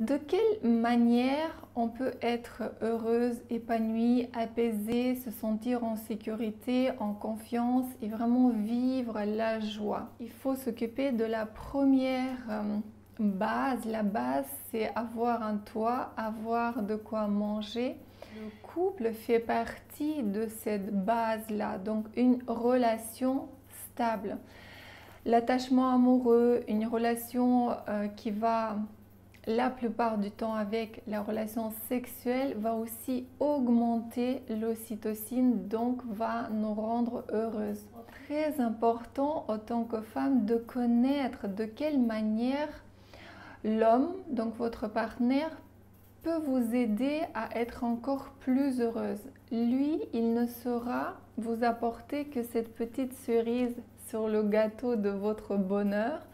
De quelle manière on peut être heureuse, épanouie, apaisée, se sentir en sécurité, en confiance et vraiment vivre la joie? Il faut s'occuper de la première base. La base, c'est avoir un toit, avoir de quoi manger. Le couple fait partie de cette base-là, donc une relation stable. L'attachement amoureux, une relation qui va la plupart du temps avec la relation sexuelle va aussi augmenter l'ocytocine, donc va nous rendre heureuses. Très important en tant que femme de connaître de quelle manière l'homme, donc votre partenaire, peut vous aider à être encore plus heureuse. Lui, il ne saura vous apporter que cette petite cerise sur le gâteau de votre bonheur.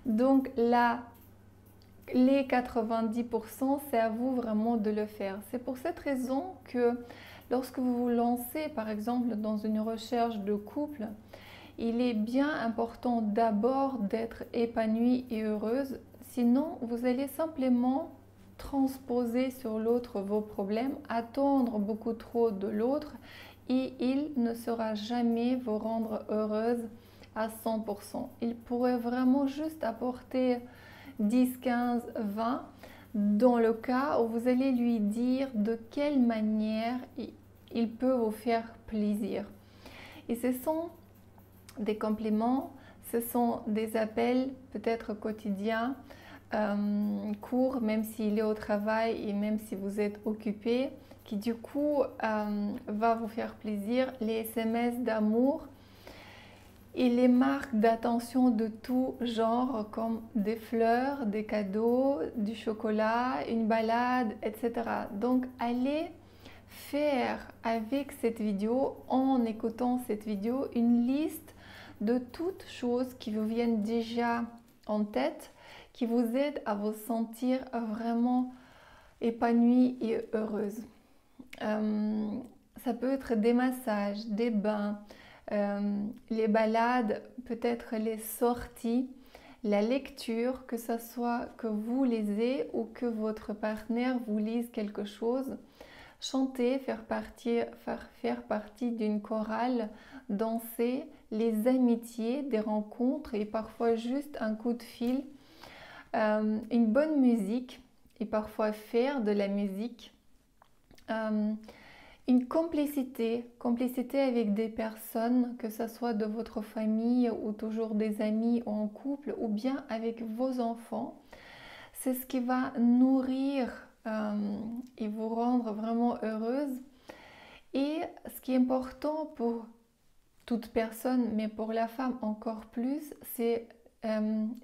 Donc là, les 90%, c'est à vous vraiment de le faire. C'est pour cette raison que lorsque vous vous lancez, par exemple, dans une recherche de couple, il est bien important d'abord d'être épanouie et heureuse. Sinon, vous allez simplement transposer sur l'autre vos problèmes, attendre beaucoup trop de l'autre et il ne saura jamais vous rendre heureuse à 100%. Il pourrait vraiment juste apporter 10, 15, 20 dans le cas où vous allez lui dire de quelle manière il peut vous faire plaisir. Et ce sont des compliments, ce sont des appels peut-être quotidiens, courts, même s'il est au travail et même si vous êtes occupé, qui du coup va vous faire plaisir. Les SMS d'amour et les marques d'attention de tout genre comme des fleurs, des cadeaux, du chocolat, une balade, etc. Donc allez faire avec cette vidéo, en écoutant cette vidéo, une liste de toutes choses qui vous viennent déjà en tête, qui vous aident à vous sentir vraiment épanouie et heureuse. Ça peut être des massages, des bains, les balades, peut-être les sorties, la lecture, que ce soit que vous lisez ou que votre partenaire vous lise quelque chose. Chanter, faire partie d'une chorale, danser, les amitiés, des rencontres et parfois juste un coup de fil, une bonne musique et parfois faire de la musique. Une complicité avec des personnes, que ce soit de votre famille ou toujours des amis ou en couple ou bien avec vos enfants. C'est ce qui va nourrir et vous rendre vraiment heureuse. Et ce qui est important pour toute personne, mais pour la femme encore plus, c'est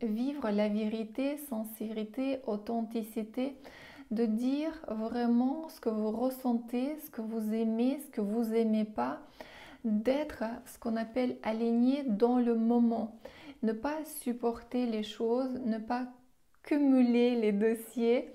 vivre la vérité, sincérité, authenticité, de dire vraiment ce que vous ressentez, ce que vous aimez, ce que vous n'aimez pas, d'être ce qu'on appelle aligné dans le moment, ne pas supporter les choses, ne pas cumuler les dossiers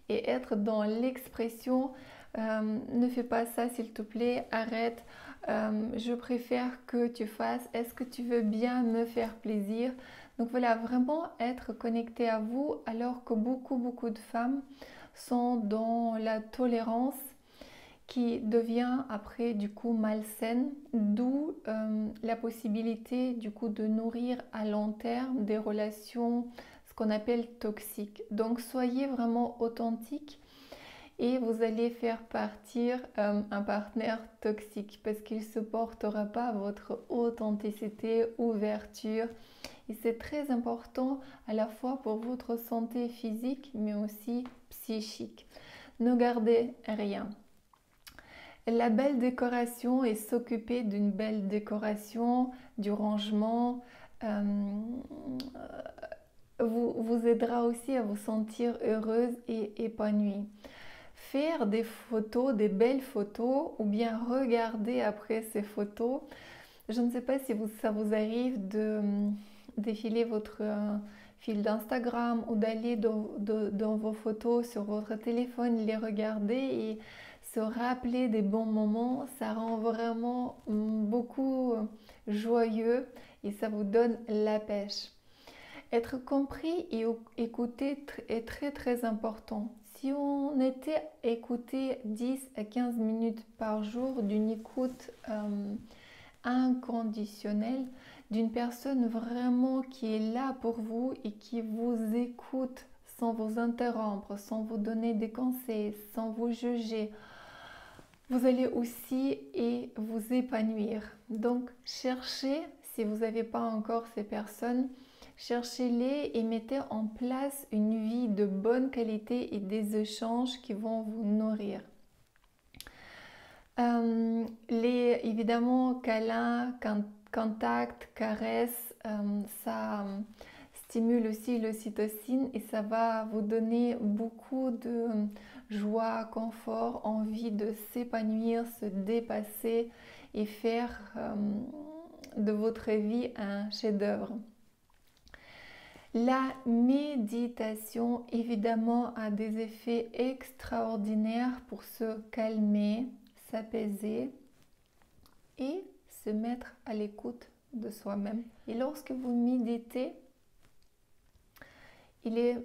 et être dans l'expression ne fais pas ça s'il te plaît, arrête, je préfère que tu fasses, est-ce que tu veux bien me faire plaisir? Donc voilà, vraiment être connecté à vous alors que beaucoup de femmes sont dans la tolérance qui devient après du coup malsaine, d'où la possibilité du coup de nourrir à long terme des relations, ce qu'on appelle toxiques. Donc soyez vraiment authentique et vous allez faire partir un partenaire toxique parce qu'il ne supportera pas votre authenticité, ouverture. Et c'est très important à la fois pour votre santé physique mais aussi psychique. Ne gardez rien. La belle décoration et s'occuper d'une belle décoration, du rangement, vous aidera aussi à vous sentir heureuse et épanouie. Faire des photos, des belles photos ou bien regarder après ces photos. Je ne sais pas si ça vous arrive de défiler votre fil d'Instagram ou d'aller dans vos photos sur votre téléphone, les regarder et se rappeler des bons moments. Ça rend vraiment beaucoup joyeux et ça vous donne la pêche. Être compris et écouté est très très important. Si on était écouté 10 à 15 minutes par jour d'une écoute inconditionnelle, d'une personne vraiment qui est là pour vous et qui vous écoute sans vous interrompre, sans vous donner des conseils, sans vous juger, vous allez aussi vous épanouir. Donc cherchez, si vous n'avez pas encore ces personnes, cherchez-les et mettez en place une vie de bonne qualité et des échanges qui vont vous nourrir. Évidemment, câlins, contact, caresses, ça stimule aussi l'ocytocine et ça va vous donner beaucoup de joie, confort, envie de s'épanouir, se dépasser et faire de votre vie un chef-d'œuvre. La méditation, évidemment, a des effets extraordinaires pour se calmer, s'apaiser et se mettre à l'écoute de soi-même. Et lorsque vous méditez, il est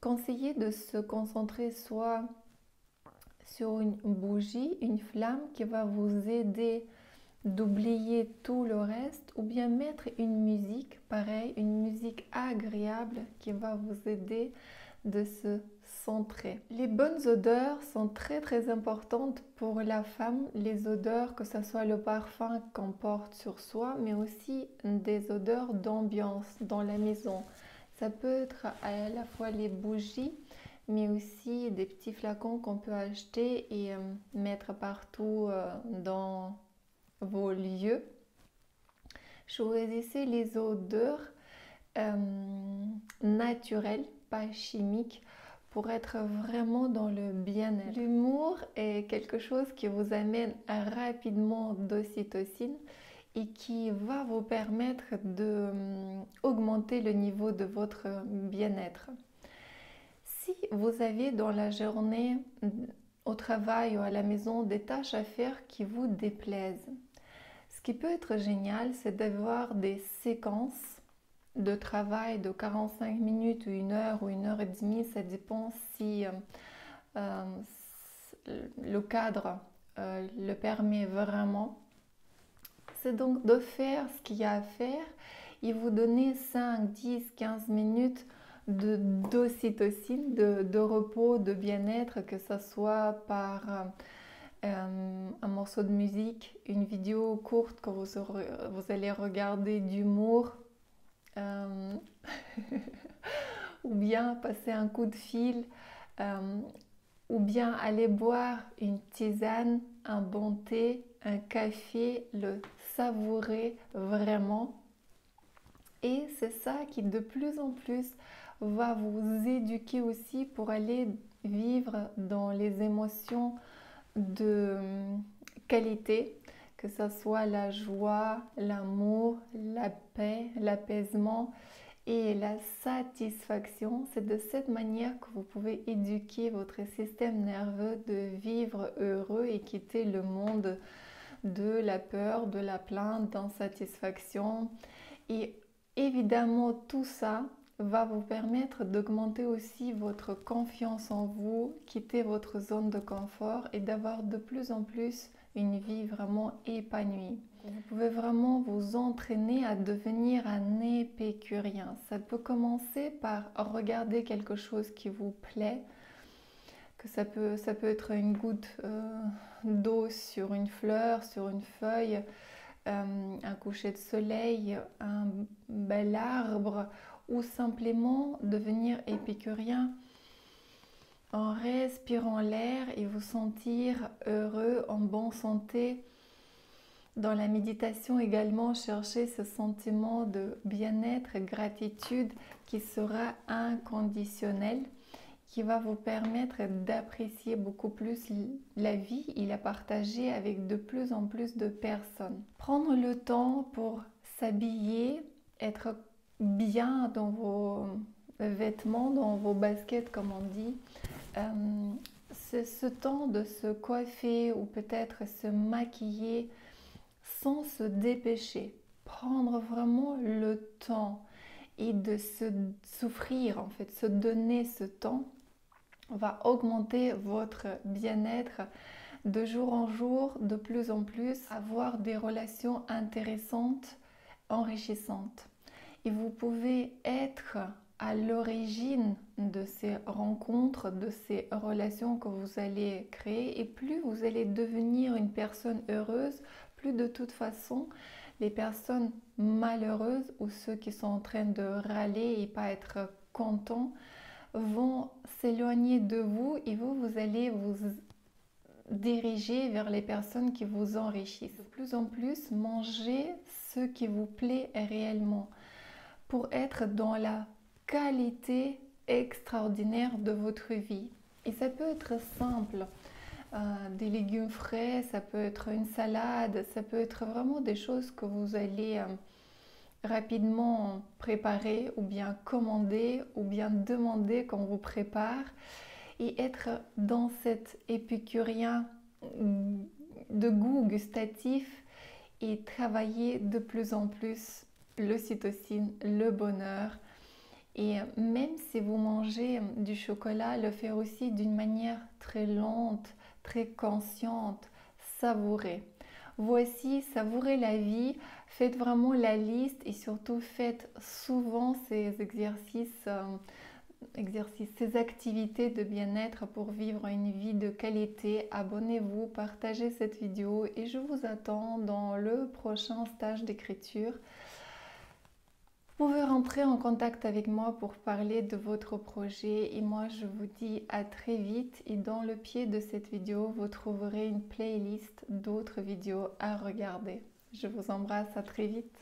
conseillé de se concentrer soit sur une bougie, une flamme qui va vous aider d'oublier tout le reste, ou bien mettre une musique, pareil, une musique agréable qui va vous aider de se centrer. Les bonnes odeurs sont très très importantes pour la femme, les odeurs, que ce soit le parfum qu'on porte sur soi, mais aussi des odeurs d'ambiance dans la maison. Ça peut être à la fois les bougies, mais aussi des petits flacons qu'on peut acheter et mettre partout dans vos lieux. Choisissez les odeurs naturelles, pas chimiques, pour être vraiment dans le bien-être. L'humour est quelque chose qui vous amène rapidement d'ocytocine et qui va vous permettre d'augmenter le niveau de votre bien-être. Si vous avez dans la journée, au travail ou à la maison, des tâches à faire qui vous déplaisent, ce qui peut être génial, c'est d'avoir des séquences de travail de 45 minutes ou 1 heure ou 1 heure et demie, ça dépend si le cadre le permet vraiment. C'est donc de faire ce qu'il y a à faire et vous donner 5, 10, 15 minutes d'ocytocine, de repos, de bien-être, que ce soit par un morceau de musique, une vidéo courte que vous allez regarder d'humour, ou bien passer un coup de fil, ou bien aller boire une tisane, un bon thé, un café, le savourer vraiment. Et c'est ça qui de plus en plus va vous éduquer aussi pour aller vivre dans les émotions de qualité, que ce soit la joie, l'amour, la paix, l'apaisement et la satisfaction. C'est de cette manière que vous pouvez éduquer votre système nerveux de vivre heureux et quitter le monde de la peur, de la plainte, d'insatisfaction. Et évidemment, tout ça va vous permettre d'augmenter aussi votre confiance en vous, quitter votre zone de confort et d'avoir de plus en plus une vie vraiment épanouie. Vous pouvez vraiment vous entraîner à devenir un épicurien. Ça peut commencer par regarder quelque chose qui vous plaît, que ça peut être une goutte d'eau sur une fleur, sur une feuille, un coucher de soleil, un bel arbre, ou simplement devenir épicurien en respirant l'air et vous sentir heureux, en bonne santé. Dans la méditation également, cherchez ce sentiment de bien-être, gratitude qui sera inconditionnel, qui va vous permettre d'apprécier beaucoup plus la vie et la partager avec de plus en plus de personnes. Prendre le temps pour s'habiller, être bien dans vos vêtements, dans vos baskets comme on dit. C'est ce temps de se coiffer ou peut-être se maquiller sans se dépêcher. Prendre vraiment le temps et de se s'offrir, en fait, se donner ce temps va augmenter votre bien-être de jour en jour, de plus en plus, avoir des relations intéressantes, enrichissantes. Et vous pouvez être à l'origine de ces rencontres, de ces relations que vous allez créer. Et plus vous allez devenir une personne heureuse, plus de toute façon, les personnes malheureuses ou ceux qui sont en train de râler et pas être contents vont s'éloigner de vous et vous allez vous diriger vers les personnes qui vous enrichissent. De plus en plus, mangez ce qui vous plaît réellement pour être dans la qualité extraordinaire de votre vie. Et ça peut être simple, des légumes frais, ça peut être une salade, ça peut être vraiment des choses que vous allez rapidement préparer ou bien commander ou bien demander qu'on vous prépare et être dans cet épicurien de goût gustatif et travailler de plus en plus l'ocytocine, le bonheur. Et même si vous mangez du chocolat, le faire aussi d'une manière très lente, très consciente, savourer. Voici, savourez la vie, faites vraiment la liste et surtout faites souvent ces exercices, ces activités de bien-être pour vivre une vie de qualité. Abonnez-vous, partagez cette vidéo et je vous attends dans le prochain stage d'écriture. Vous pouvez rentrer en contact avec moi pour parler de votre projet et moi je vous dis à très vite et dans le pied de cette vidéo vous trouverez une playlist d'autres vidéos à regarder. Je vous embrasse, à très vite.